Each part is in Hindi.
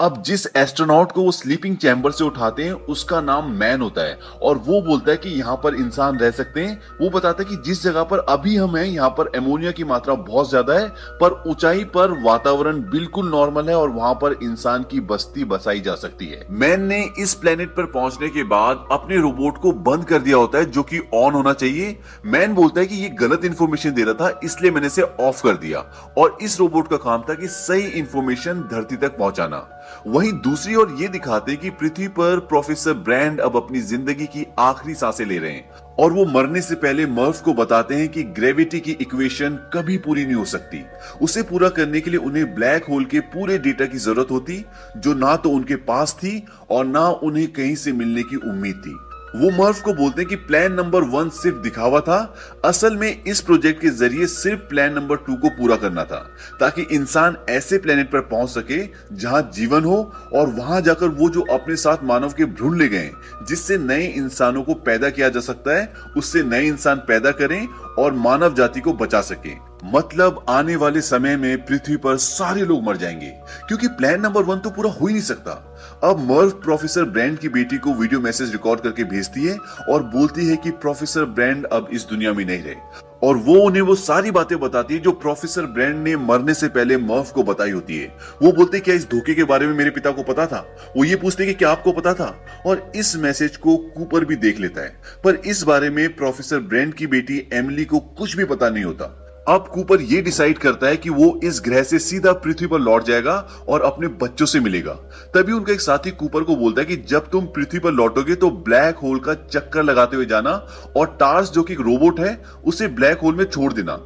अब जिस एस्ट्रोनॉट को वो स्लीपिंग चैम्बर से उठाते हैं उसका नाम मैन होता है और वो बोलता है कि यहाँ पर इंसान रह सकते हैं। वो बताता है कि जिस जगह पर अभी हम हैं यहाँ पर एमोनिया की मात्रा बहुत ज्यादा है, पर ऊंचाई पर वातावरण बिल्कुल नॉर्मल है और वहां पर इंसान की बस्ती बसाई जा सकती है। मैन ने इस प्लेनेट पर पहुंचने के बाद अपने रोबोट को बंद कर दिया होता है जो कि ऑन होना चाहिए। मैन बोलता है कि ये गलत इंफॉर्मेशन दे रहा था इसलिए मैंने इसे ऑफ कर दिया और इस रोबोट का काम था कि सही इंफॉर्मेशन धरती तक पहुंचाना। वहीं दूसरी ओर ये दिखाते कि पृथ्वी पर प्रोफेसर ब्रैंड अब अपनी जिंदगी की आखिरी सांसें ले रहे हैं और वो मरने से पहले मर्फ को बताते हैं कि ग्रेविटी की इक्वेशन कभी पूरी नहीं हो सकती। उसे पूरा करने के लिए उन्हें ब्लैक होल के पूरे डेटा की जरूरत होती जो ना तो उनके पास थी और ना उन्हें कहीं से मिलने की उम्मीद थी। वो मर्फ को बोलते हैं कि प्लान नंबर 1 सिर्फ दिखावा था, असल में इस प्रोजेक्ट के जरिए सिर्फ प्लान नंबर 2 को पूरा करना था ताकि इंसान ऐसे प्लेनेट पर पहुंच सके जहां जीवन हो और वहां जाकर वो जो अपने साथ मानव के भ्रूण ले गए जिससे नए इंसानों को पैदा किया जा सकता है उससे नए इंसान पैदा करें और मानव जाति को बचा सके। मतलब आने वाले समय में पृथ्वी पर सारे लोग मर जाएंगे क्योंकि प्लान नंबर 1 तो पूरा हो ही नहीं सकता। अब मर्फ प्रोफेसर ब्रैंड की बेटी को वीडियो मैसेज रिकॉर्ड करके भेजती है और बोलती है कि प्रोफेसर ब्रैंड अब इस दुनिया में नहीं रहे और वो उन्हें वो सारी बातें बताती है जो प्रोफेसर ब्रैंड ने मरने से पहले मर्फ को बताई होती है। वो बोलते क्या इस धोखे के बारे में मेरे पिता को पता था? वो ये पूछते कि क्या आपको पता था? और इस मैसेज को कूपर भी देख लेता है पर इस बारे में प्रोफेसर ब्रैंड की बेटी एमिली को कुछ भी पता नहीं होता। अब कूपर ये डिसाइड करता है कि वो इस ग्रह से सीधा पृथ्वी पर लौट जाएगा और अपने बच्चों से मिलेगा। तभी उनका एक साथी कूपर को बोलता है कि जब तुम पृथ्वी पर लौटोगे तो ब्लैक होल का चक्कर लगाते हुए जाना और टार्स जो कि एक रोबोट है उसे ब्लैक होल में छोड़ देना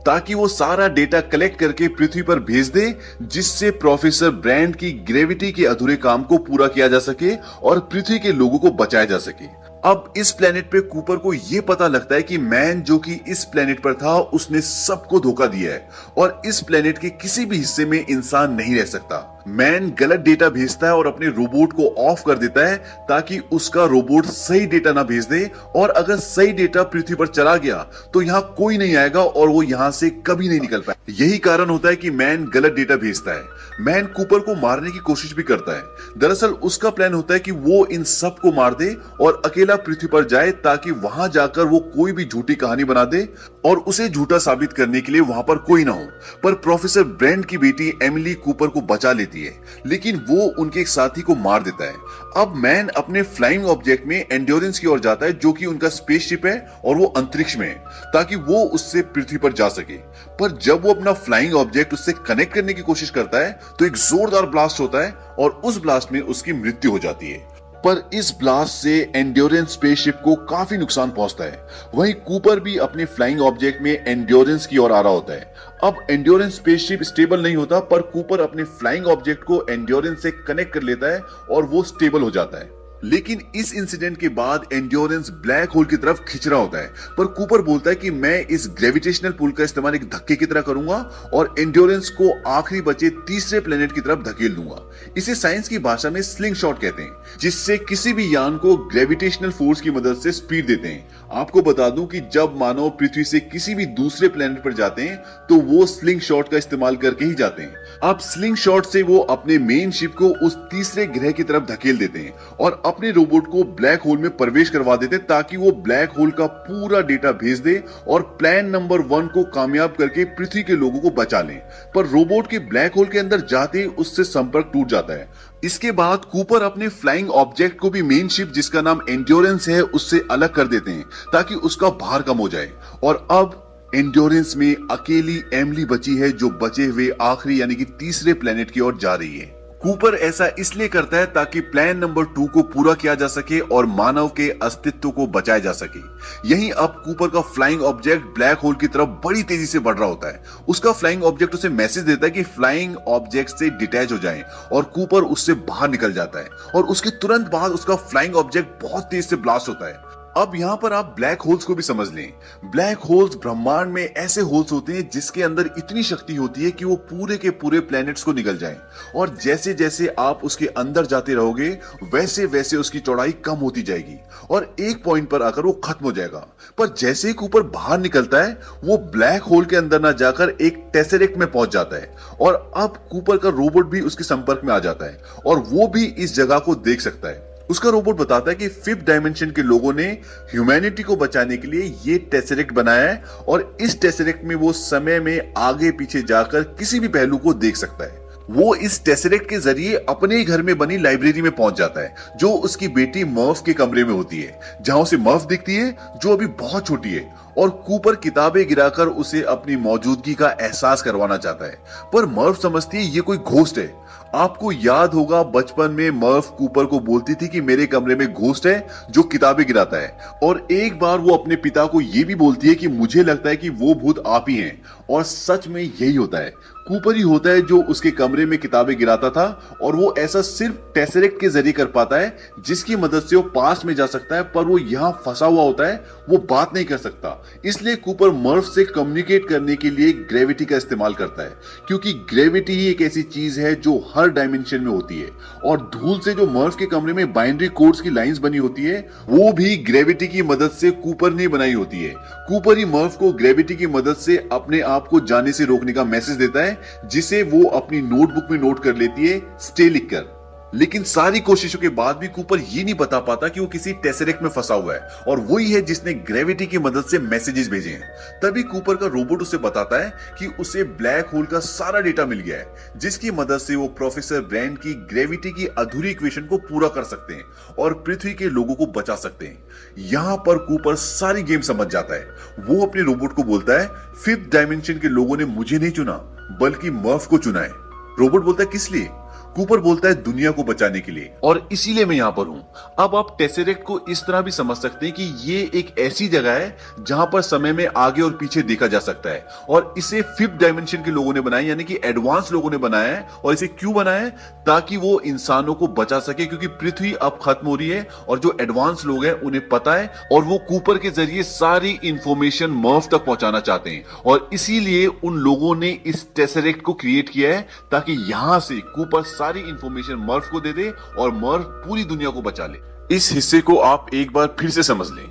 ताकि वो सारा डेटा कलेक्ट करके पृथ्वी पर भेज दे जिससे प्रोफेसर ब्रैंड की ग्रेविटी के अधूरे काम को पूरा किया जा सके और पृथ्वी के लोगों को बचाया जा सके। अब इस प्लेनेट पे कूपर को यह पता लगता है कि मैन जो कि इस प्लेनेट पर था उसने सबको धोखा दिया है और इस प्लेनेट के किसी भी हिस्से में इंसान नहीं रह सकता। मैन गलत डेटा भेजता है और अपने रोबोट को ऑफ कर देता है ताकि उसका रोबोट सही डेटा ना भेज दे और अगर सही डेटा पृथ्वी पर चला गया तो यहाँ कोई नहीं आएगा और वो यहाँ से कभी नहीं निकल पाए। यही कारण होता है कि मैन गलत डेटा भेजता है। मैन कूपर को मारने की कोशिश भी करता है। दरअसल उसका प्लान होता है कि वो इन सब को मार दे और अकेला पृथ्वी पर जाए ताकि वहां जाकर वो कोई भी झूठी कहानी बना दे और उसे झूठा साबित करने के लिए वहां पर कोई ना हो। पर प्रोफेसर ब्रैंड की बेटी एमिली कूपर को बचा लेती है लेकिन वो उनके एक साथी को मार देता है। अब मैन अपने फ्लाइंग ऑब्जेक्ट में एंड्योरेंस की ओर जाता है जो कि उनका स्पेसशिप है और वो अंतरिक्ष में है ताकि वो उससे पृथ्वी पर जा सके। पर जब वो अपना फ्लाइंग ऑब्जेक्ट उससे कनेक्ट करने की कोशिश करता है तो एक जोरदार ब्लास्ट होता है और उस ब्लास्ट में उसकी मृत्यु हो जाती है। पर इस ब्लास्ट से एंड्योरेंस स्पेसशिप को काफी नुकसान पहुंचता है। वहीं कूपर भी अपने फ्लाइंग ऑब्जेक्ट में एंड्योरेंस की ओर आ रहा होता है। अब एंड्योरेंस स्पेसशिप स्टेबल नहीं होता पर कूपर अपने फ्लाइंग ऑब्जेक्ट को एंड्योरेंस से कनेक्ट कर लेता है और वो स्टेबल हो जाता है। लेकिन इस इंसिडेंट के बाद एंड्योरेंस ब्लैक होल की तरफ खिंच रहा होता है पर कूपर बोलता है कि मैं इस ग्रेविटेशनल पुल का इस्तेमाल एक धक्के की तरह करूंगा और एंड्योरेंस को आखिरी बचे तीसरे प्लेनेट की तरफ धकेल दूंगा। इसे साइंस की भाषा में स्लिंग शॉट कहते हैं जिससे किसी भी यान को ग्रेविटेशनल फोर्स की मदद से स्पीड देते हैं। आपको बता दूं कि जब मानव पृथ्वी से किसी भी दूसरे प्लेनेट पर जाते हैं तो वो स्लिंग शॉट का इस्तेमाल करके ही जाते हैं। अब स्लिंग शॉट से वो अपने मेन शिप को उस तीसरे ग्रह की तरफ धकेल देते हैं और अपने रोबोट को ब्लैक होल में प्रवेश करवा देते ताकि वो ब्लैक होल का पूरा डेटा भेज दे और प्लान नंबर 1 को कामयाब करके पृथ्वी के लोगों को बचा लें। पर रोबोट के ब्लैक होल के अंदर जाते उससे संपर्क टूट जाता है। इसके बाद कूपर अपने फ्लाइंग ऑब्जेक्ट को भी मेन शिप जिसका नाम एंड्योरेंस है उससे अलग कर देते हैं ताकि उसका भार कम हो जाए और अब एंड्योरेंस में अकेली एमिली बची है जो बचे हुए आखिरी यानी कि तीसरे प्लेनेट की ओर जा रही है। कूपर ऐसा इसलिए करता है ताकि प्लान नंबर 2 को पूरा किया जा सके और मानव के अस्तित्व को बचाया जा सके। यहीं अब कूपर का फ्लाइंग ऑब्जेक्ट ब्लैक होल की तरफ बड़ी तेजी से बढ़ रहा होता है। उसका फ्लाइंग ऑब्जेक्ट उसे मैसेज देता है कि फ्लाइंग ऑब्जेक्ट से डिटैच हो जाएं और कूपर उससे बाहर निकल जाता है और उसके तुरंत बाद उसका फ्लाइंग ऑब्जेक्ट बहुत तेज से ब्लास्ट होता है। अब यहाँ पर आप ब्लैक होल्स को भी समझ लें। ब्लैक होल्स ब्रह्मांड में ऐसे होल्स होते हैं जिसके अंदर इतनी शक्ति होती है कि वो पूरे के पूरे प्लैनेट्स को निगल जाएं, और जैसे जैसे आप उसके अंदर जाते रहोगे वैसे वैसे उसकी चौड़ाई कम होती जाएगी और एक पॉइंट पर आकर वो खत्म हो जाएगा। पर जैसे ही कूपर बाहर निकलता है वो ब्लैक होल के अंदर ना जाकर एक टेसरेक्ट में पहुंच जाता है, और अब कूपर का रोबोट भी उसके संपर्क में आ जाता है और वो भी इस जगह को देख सकता है। उसका रोबोट बताता है कि फिफ्थ डायमेंशन के लोगों ने ह्यूमैनिटी को बचाने के लिए ये टेसरेक्ट बनाया है, और इस टेसरेक्ट में वो समय में आगे पीछे जाकर किसी भी पहलू को देख सकता है। वो इस टेसरेक्ट के जरिए अपने ही घर में बनी लाइब्रेरी में पहुंच जाता है जो उसकी बेटी मर्फ के कमरे में होती है, जहां उसे मर्फ दिखती है जो अभी बहुत छोटी है, और कूपर किताबें गिराकर उसे अपनी मौजूदगी का एहसास करवाना चाहता है। पर मर्फ समझती है ये कोई घोस्ट है। आपको याद होगा बचपन में मर्फ कूपर को बोलती थी कि मेरे कमरे में घोस्ट है जो किताबें गिराता है, और एक बार वो अपने पिता को ये भी बोलती है कि मुझे लगता है कि वो भूत आप ही हैं, और सच में यही होता है। कूपर ही होता है जो उसके कमरे में किताबें गिराता था, और वो ऐसा सिर्फ टेसरेक्ट के जरिए कर पाता है जिसकी मदद से वो पास में जा सकता है, पर वो यहाँ फंसा हुआ होता है, वो बात नहीं कर सकता। इसलिए कूपर मर्फ से कम्युनिकेट करने के लिए ग्रेविटी का इस्तेमाल करता है, क्योंकि ग्रेविटी ही एक ऐसी चीज है जो हर डायमेंशन में होती है, और धूल से जो मर्फ के कमरे में बाइनरी कोड्स की लाइंस बनी होती है वो भी ग्रेविटी की मदद से कूपर ने बनाई होती है। कूपर ही मर्फ को ग्रेविटी की मदद से अपने आप को जाने से रोकने का मैसेज देता है, जिसे वो अपनी नोटबुक में नोट कर लेती है स्टे लिखकर। लेकिन सारी कोशिशों के बाद भी कूपर ये नहीं बता पाता कि वो किसी टेसरेक्ट में फंसा हुआ है, और वही है जिसने ग्रेविटी की मदद से मैसेजेस भेजे हैं। तभी कूपर का रोबोट उसे बताता है कि उसे ब्लैक होल का सारा डेटा मिल गया है, जिसकी मदद से वो प्रोफेसर ब्रैंड की ग्रेविटी की अधूरी इक्वेशन को पूरा कर सकते हैं और पृथ्वी के लोगों को बचा सकते हैं। यहां पर कूपर सारी गेम समझ जाता है। वो अपने रोबोट को बोलता है फिफ्थ डायमेंशन के लोगों ने मुझे नहीं चुना बल्कि मर्फ को चुना है। रोबोट बोलता है किस लिए? कूपर बोलता है दुनिया को बचाने के लिए, और इसीलिए मैं यहां पर हूं। अब आप टेसरेक्ट को इस तरह भी समझ सकते हैं कि ये एक ऐसी जगह है जहां पर समय में आगे और पीछे देखा जा सकता है, और इसे फिफ्थ डायमेंशन के लोगों ने बनाया, यानी कि एडवांस लोगों ने बनाया है। और इसे क्यों बनाया है? ताकि वो इंसानों को बचा सके, क्योंकि पृथ्वी अब खत्म हो रही है और जो एडवांस लोग हैं उन्हें पता है, और वो कूपर के जरिए सारी इंफॉर्मेशन मर्फ तक पहुंचाना चाहते हैं, और इसीलिए उन लोगों ने इस टेसरेक्ट को क्रिएट किया है ताकि यहां से कूपर सारी इंफॉर्मेशन मर्फ को दे दे और मर्फ पूरी दुनिया को बचा ले। इस हिस्से को आप एक बार फिर से समझ लें।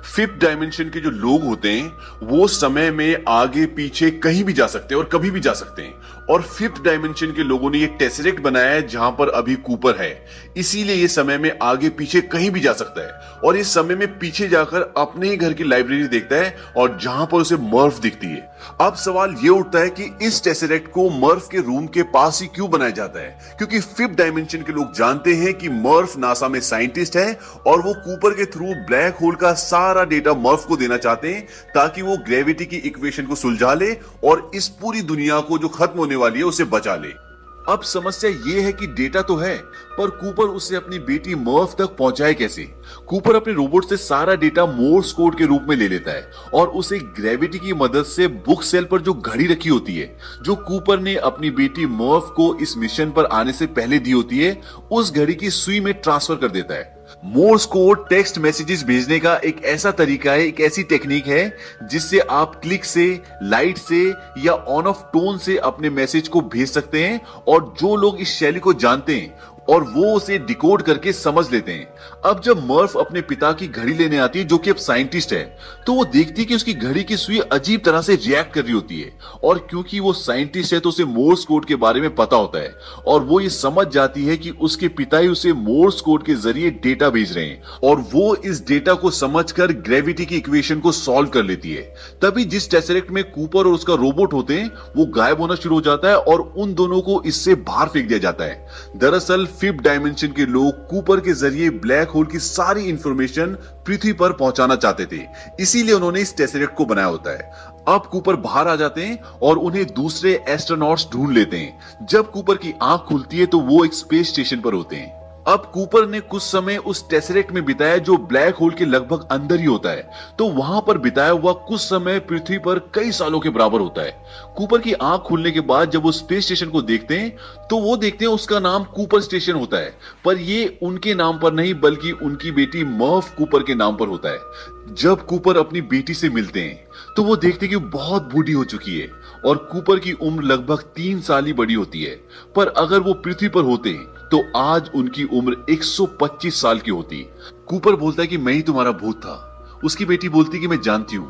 फिफ्थ डायमेंशन के जो लोग होते हैं वो समय में आगे पीछे कहीं भी जा सकते हैं और कभी भी जा सकते हैं, और फिफ्थ डायमेंशन के लोगों ने ये टेसरेक्ट बनाया है जहां पर अभी कूपर है, इसीलिए ये समय में आगे पीछे कहीं भी जा सकता है, और ये समय में पीछे जाकर अपने ही घर की लाइब्रेरी देखता है और जहां पर उसे मर्फ दिखती है। अब सवाल ये उठता है कि इस टेसरेक्ट को मर्फ के रूम के पास ही क्यों बनाया जाता है? क्योंकि फिफ्थ डायमेंशन के लोग जानते हैं कि मर्फ नासा में साइंटिस्ट है, और वो कूपर के थ्रू ब्लैक होल का सारा डेटा मर्फ को देना चाहते हैं ताकि वो ग्रेविटी की इक्वेशन को सुलझा ले और इस पूरी दुनिया को जो खत्म होने वाली है उसे बचा ले। अब समस्या ये है कि डेटा तो है, पर कूपर उसे अपनी बेटी मर्फ तक पहुंचाए कैसे? कूपर अपने रोबोट से सारा डेटा मोर्स कोड के रूप में ले लेता है और उसे ग्रेविटी की मदद से बुक सेल पर जो घड़ी रखी होती है, जो कूपर ने अपनी बेटी मर्फ को इस मिशन पर आने से पहले दी होती है, उस घड़ी की सुई में ट्रांसफर कर देता है। मोर्स कोड टेक्स्ट मैसेजेस भेजने का एक ऐसा तरीका है, एक ऐसी टेक्निक है जिससे आप क्लिक से, लाइट से या ऑन ऑफ टोन से अपने मैसेज को भेज सकते हैं, और जो लोग इस शैली को जानते हैं और वो उसे डिकोड करके समझ लेते हैं। अब जब मर्फ अपने पिता की घड़ी लेने आती है, जो कि अब साइंटिस्ट है, तो वो देखती है कि उसकी घड़ी की सुई अजीब तरह से रिएक्ट कर रही होती है, और क्योंकि वो साइंटिस्ट है तो उसे मोर्स कोड के बारे में पता होता है, और वो ये समझ जाती है कि उसके पिता ही उसे मोर्स कोड के जरिए डेटा भेज रहे हैं, और वो इस डेटा को समझकर ग्रेविटी की इक्वेशन को सॉल्व कर लेती है। तभी जिस टेसरेक्ट में कूपर और उसका रोबोट होते हैं वो गायब होना शुरू हो जाता है और उन दोनों को इससे बाहर फेंक दिया जाता है। दरअसल फिफ्थ डायमेंशन के लोग कूपर के जरिए ब्लैक होल की सारी इंफॉर्मेशन पृथ्वी पर पहुंचाना चाहते थे, इसीलिए उन्होंने इस टेसरेक्ट को बनाया होता है। अब कूपर बाहर आ जाते हैं और उन्हें दूसरे एस्ट्रोनॉट्स ढूंढ लेते हैं। जब कूपर की आंख खुलती है तो वो एक स्पेस स्टेशन पर होते हैं। अब कूपर ने कुछ समय उस टेसरेक्ट में बिताया जो ब्लैक होल के लगभग अंदर ही होता है, तो वहां पर बिताया हुआ कुछ समय पृथ्वी पर कई सालों के बराबर होता है। कूपर की आंख खुलने के बाद जब वो स्पेस स्टेशन को देखते हैं तो वो देखते हैं उसका नाम कूपर स्टेशन होता है, पर ये उनके नाम पर नहीं बल्कि उनकी बेटी मर्फ कूपर के नाम पर होता है। जब कूपर अपनी बेटी से मिलते हैं तो वो देखते हैं कि वो बहुत बूढ़ी हो चुकी है और कूपर की उम्र लगभग 3 साल ही बड़ी होती है, पर अगर वो पृथ्वी पर होते तो आज उनकी उम्र 125 साल की होती। कूपर बोलता है कि मैं ही तुम्हारा भूत था। उसकी बेटी बोलती कि मैं जानती हूँ।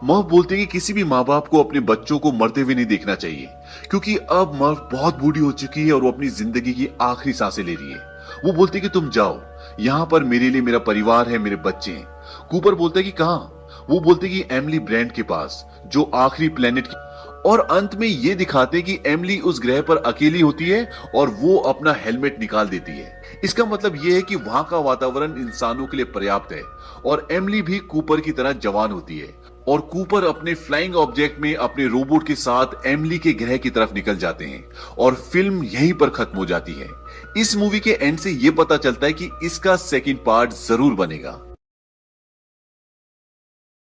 मर्फ बोलती है कि किसी भी माँ बाप को अपने बच्चों को मरते हुए नहीं देखना चाहिए, क्योंकि अब मर्फ बहुत बूढ़ी हो चुकी है और वो अपनी जिंदगी की आखिरी सांसें ले रही है। वो बोलती है कि तुम जाओ, यहाँ पर मेरे लिए मेरा परिवार है, मेरे बच्चे हैं। कूपर बोलता है कि कहाँ? वो बोलते कि एमिली ब्रांड के पास, जो आखिरी प्लेनेट की। और अंत में ये दिखाते कि एमिली उस ग्रह पर अकेली होती है और वो अपना हेलमेट निकाल देती है। इसका मतलब ये है कि वहां का वातावरण इंसानों के लिए पर्याप्त है और एमिली भी कूपर की तरह जवान होती है और कूपर अपने फ्लाइंग ऑब्जेक्ट में अपने रोबोट के साथ एमिली के ग्रह की तरफ निकल जाते हैं और फिल्म यहीं पर खत्म हो जाती है। इस मूवी के एंड से ये पता चलता है कि इसका सेकंड पार्ट जरूर बनेगा।